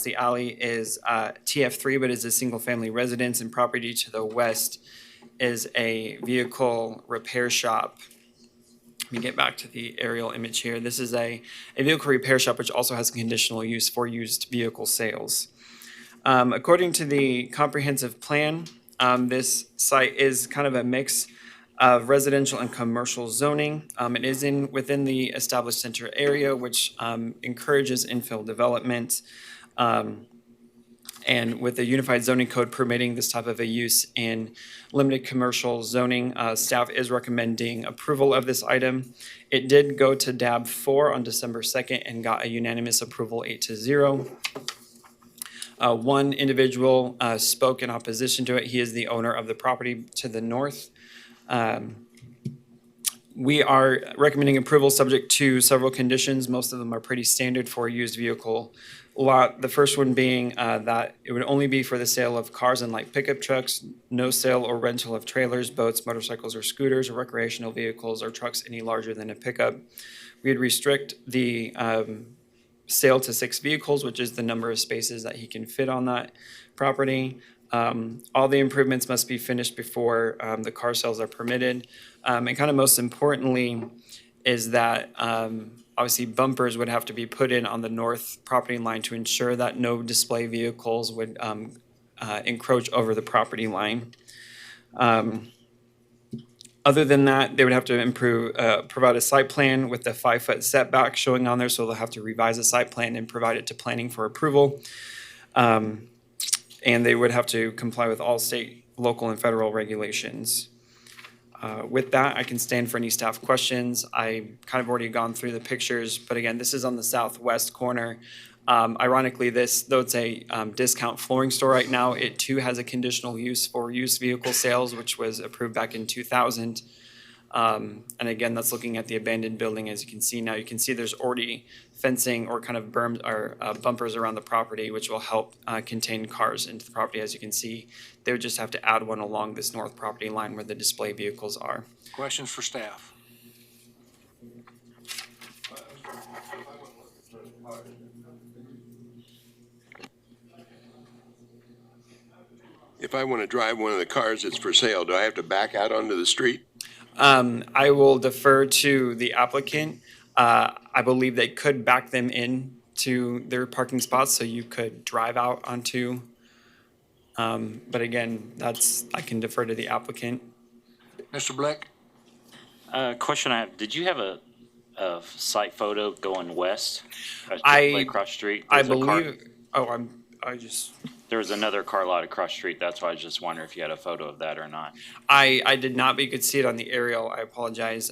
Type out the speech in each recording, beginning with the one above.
the alley is TF3, but is a single-family residence, and property to the west is a vehicle repair shop. Let me get back to the aerial image here. This is a vehicle repair shop, which also has conditional use for used vehicle sales. According to the comprehensive plan, this site is kind of a mix of residential and commercial zoning. It is within the established center area, which encourages infill development. And with the unified zoning code permitting this type of a use in limited commercial zoning, staff is recommending approval of this item. It did go to DAB 4 on December 2nd and got a unanimous approval 8-0. One individual spoke in opposition to it. He is the owner of the property to the north. We are recommending approval subject to several conditions. Most of them are pretty standard for a used vehicle lot. The first one being that it would only be for the sale of cars and light pickup trucks, no sale or rental of trailers, boats, motorcycles, or scooters, or recreational vehicles or trucks any larger than a pickup. We'd restrict the sale to 6 vehicles, which is the number of spaces that he can fit on that property. All the improvements must be finished before the car sales are permitted. And kind of most importantly is that obviously bumpers would have to be put in on the north property line to ensure that no display vehicles would encroach over the property line. Other than that, they would have to provide a site plan with the 5-foot setback showing on there, so they'll have to revise the site plan and provide it to planning for approval. And they would have to comply with all state, local, and federal regulations. With that, I can stand for any staff questions. I kind of already gone through the pictures, but again, this is on the southwest corner. Ironically, though it's a discount flooring store right now, it too has a conditional use for used vehicle sales, which was approved back in 2000. And again, that's looking at the abandoned building. As you can see now, you can see there's already fencing or kind of berms or bumpers around the property, which will help contain cars into the property. As you can see, they would just have to add one along this north property line where the display vehicles are. Questions for staff? If I want to drive one of the cars that's for sale, do I have to back out onto the street? I will defer to the applicant. I believe they could back them in to their parking spots, so you could drive out onto. But again, I can defer to the applicant. Mr. Blick? Question I have, did you have a site photo going west? Across the street? I believe, There was another car lot across the street. That's why I was just wondering if you had a photo of that or not. I did not, but you could see it on the aerial. I apologize.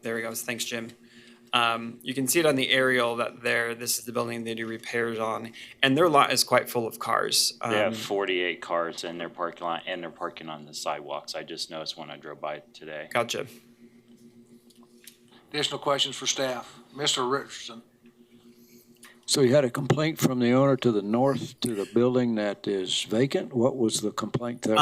There we go. Thanks, Jim. You can see it on the aerial that this is the building they do repairs on, and their lot is quite full of cars. They have 48 cars in their parking lot, and they're parking on the sidewalks. I just noticed when I drove by today. Gotcha. Additional questions for staff? Mr. Richardson? So you had a complaint from the owner to the north to the building that is vacant? What was the complaint there?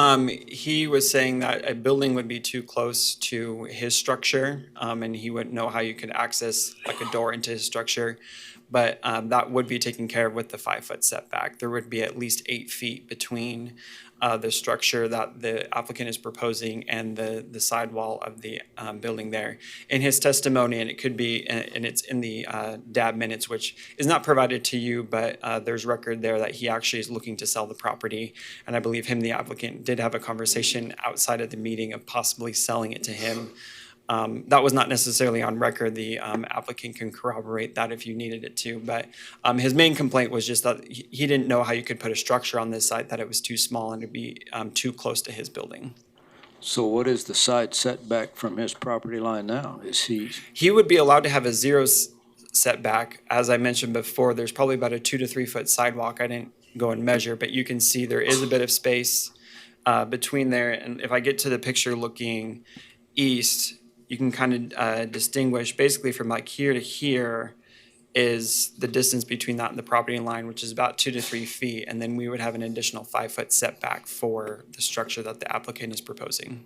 He was saying that a building would be too close to his structure, and he wouldn't know how you could access like a door into his structure. But that would be taken care of with the 5-foot setback. There would be at least 8 feet between the structure that the applicant is proposing and the sidewall of the building there. In his testimony, and it could be, and it's in the DAB minutes, which is not provided to you, but there's record there that he actually is looking to sell the property. And I believe the applicant, did have a conversation outside of the meeting of possibly selling it to him. That was not necessarily on record. The applicant can corroborate that if you needed it to, but his main complaint was just that he didn't know how you could put a structure on this site, that it was too small and to be too close to his building. So what is the side setback from his property line now? He would be allowed to have a 0 setback. As I mentioned before, there's probably about a 2 to 3 foot sidewalk. I didn't go and measure, but you can see there is a bit of space between there. And if I get to the picture looking east, you can kind of distinguish basically from like here to here is the distance between that and the property line, which is about 2 to 3 feet. And then we would have an additional 5-foot setback for the structure that the applicant is proposing.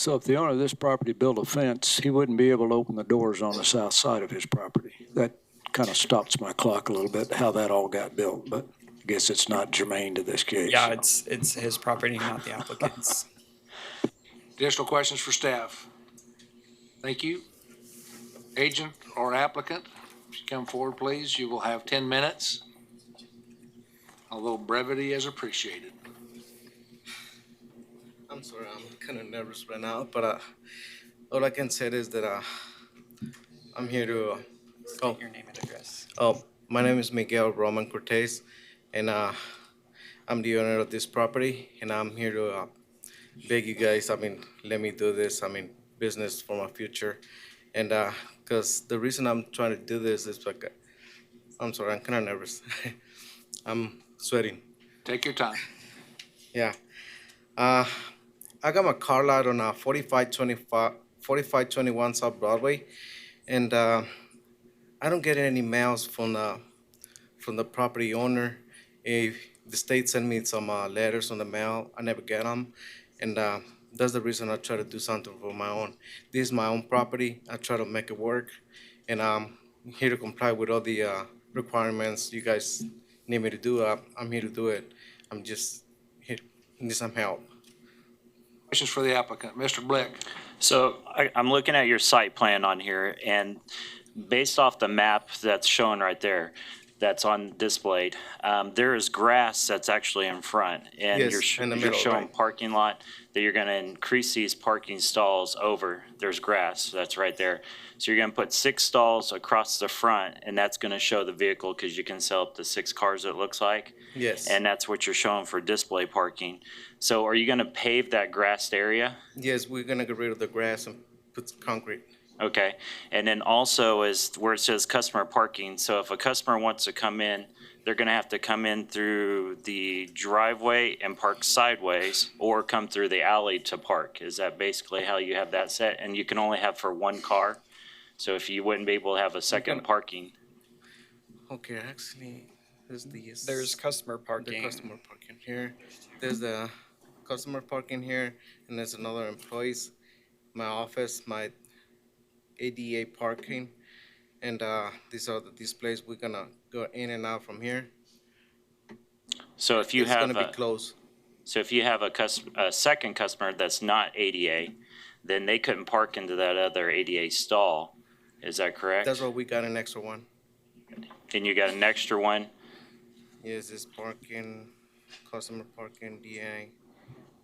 So if the owner of this property built a fence, he wouldn't be able to open the doors on the south side of his property. That kind of stops my clock a little bit, how that all got built, but I guess it's not germane to this case. Yeah, it's his property, not the applicant's. Additional questions for staff? Thank you. Agent or applicant, if you come forward, please, you will have 10 minutes. Although brevity is appreciated. I'm sorry, I'm kind of nervous right now, but all I can say is that I'm here to. State your name and address. My name is Miguel Roman Cortez, and I'm the owner of this property, and I'm here to beg you guys. Let me do this. Business for my future, and because the reason I'm trying to do this is like, I'm sorry, I'm kind of nervous. I'm sweating. Take your time. Yeah. I got my car lot on 4521 South Broadway, and I don't get any mails from the property owner. If the state sent me some letters on the mail, I never get them, and that's the reason I try to do something for my own. This is my own property. I try to make it work, and I'm here to comply with all the requirements you guys need me to do. I'm here to do it. I'm just here, need some help. Questions for the applicant. Mr. Blick. So I'm looking at your site plan on here, and based off the map that's shown right there, that's on displayed, there is grass that's actually in front. And Yes, you're in the you're middle, showing right. parking lot, that you're gonna increase these parking stalls over. There's grass, that's right there. So you're gonna put 6 stalls across the front, and that's gonna show the vehicle, because you can sell up to 6 cars, it looks like. Yes. And that's what you're showing for display parking. So are you gonna pave that grassed area? Yes, we're gonna get rid of the grass and put some concrete. Okay, and then also is where it says customer parking, so if a customer wants to come in, they're gonna have to come in through the driveway and park sideways, or come through the alley to park. Is that basically how you have that set? And you can only have for 1 car? So if you wouldn't be able to have a second parking, Okay, actually, There's customer the parking. customer parking here. There's the customer parking here, and there's another employees, my office, my ADA parking, and these are the displays. We're gonna go in and out from here. so if you It's have gonna a, be closed. so if you have a second customer that's not ADA, then they couldn't park into that other ADA stall, is that correct? That's why we got an extra one. And you got an extra one? Yes, this parking, customer parking, DA.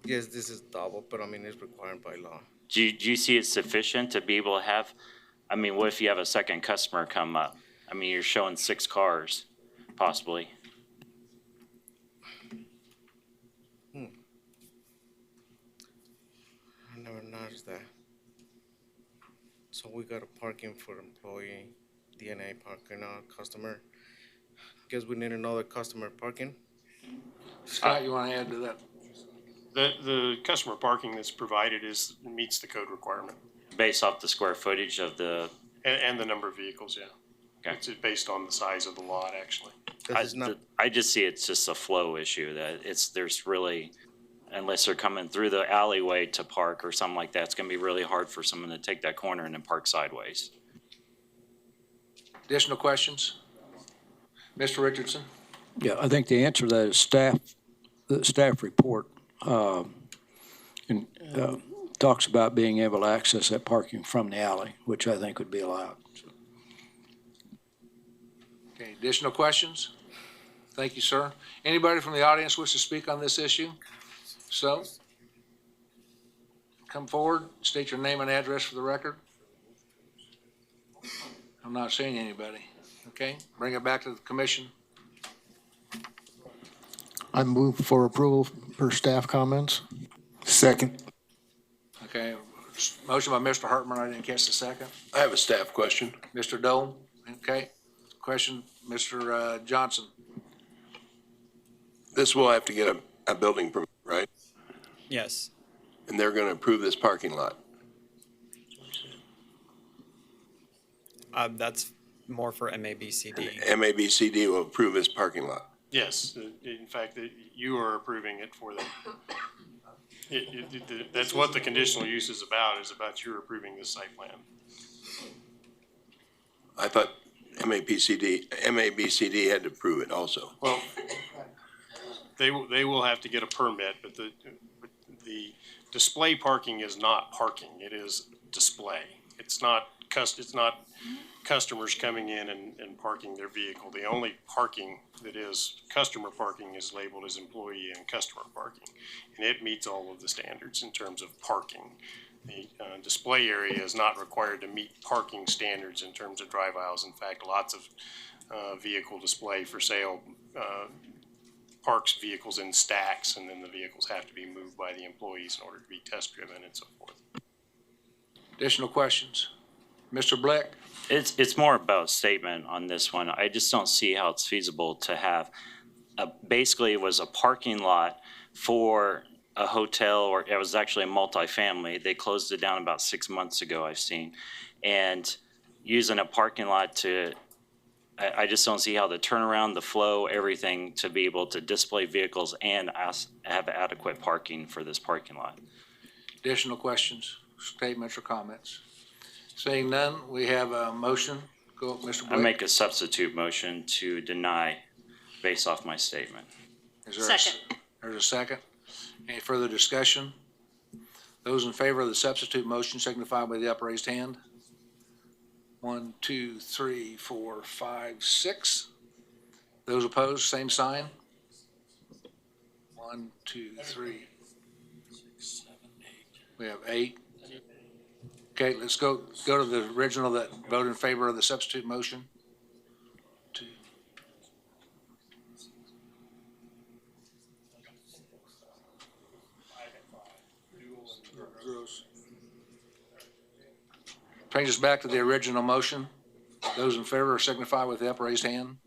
Yes, this is double, but it's required by law. Do you see it sufficient to be able to have, what if you have a second customer come up? You're showing 6 cars, possibly. I never noticed that. So we got a parking for employee, DNA parking, customer. Guess we need another customer parking. Scott, you want to add to that? The customer parking that's provided meets the code requirement Based off the square footage of the, and the number of vehicles, yeah. Okay. It's based on the size of the lot, actually. This is not, I just see it's just a flow issue, that there's really, unless they're coming through the alleyway to park or something like that, it's gonna be really hard for someone to take that corner and then park sideways. Additional questions? Mr. Richardson? Yeah, I think the answer to that is the staff report, talks about being able to access that parking from the alley, which I think would be allowed. Okay, additional questions? Thank you, sir. Anybody from the audience wish to speak on this issue? So, come forward, state your name and address for the record. I'm not seeing anybody. Okay, bring it back to the commission. I move for approval per staff comments. Second. Okay, motion by Mr. Hartman, I didn't catch the second. I have a staff question. Mr. Dole, okay. Question, Mr. Johnson. This will have to get a building permit, right? Yes. And they're gonna approve this parking lot. That's more for MABCD. MABCD will approve this parking lot. Yes, in fact, you are approving it for them. That's what the conditional use is about you approving this site plan. I thought MAPCD had to approve it also. Well, they will have to get a permit, but the display parking is not parking. It is display. It's not customers coming in and parking their vehicle. The only parking that is customer parking is labeled as employee and customer parking. And it meets all of the standards in terms of parking. The display area is not required to meet parking standards in terms of drive aisles. In fact, lots of vehicle display for sale parks vehicles in stacks, and then the vehicles have to be moved by the employees in order to be test driven and so forth. Additional questions? Mr. Blick? It's more about a statement on this one. I just don't see how it's feasible to have, basically it was a parking lot for a hotel, or it was actually a multifamily. They closed it down about 6 months ago, I've seen. And using a parking lot to, I just don't see how the turnaround, the flow, everything to be able to display vehicles and have adequate parking for this parking lot. Additional questions, statements, or comments? Seeing none, we have a motion. Go, Mr. I Blick. make a substitute motion to deny based off my statement. Is there Second. There's a second. Any further discussion? Those in favor of the substitute motion signify by the upraised hand. 1, 2, 3, 4, 5, 6. Those opposed, same sign. 1, 2, 3. We have 8. Okay, let's go to the original that voted in favor of the substitute motion. 2. Brings us back to the original motion. Those in favor signify with the upraised hand.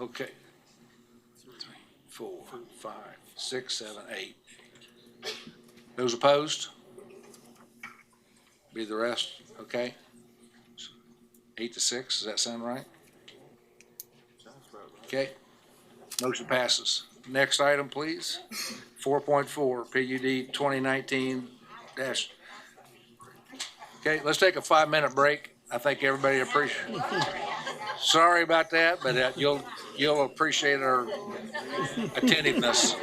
Okay. 3, 4, 5, 6, 7, 8. Those opposed? Be the rest, okay? 8-6, does that sound right? Okay. Motion passes. Next item, please. 4.4, PUD 2019 dash. Okay, let's take a 5-minute break. I think everybody appreciates. Sorry about that, but you'll appreciate our attentiveness.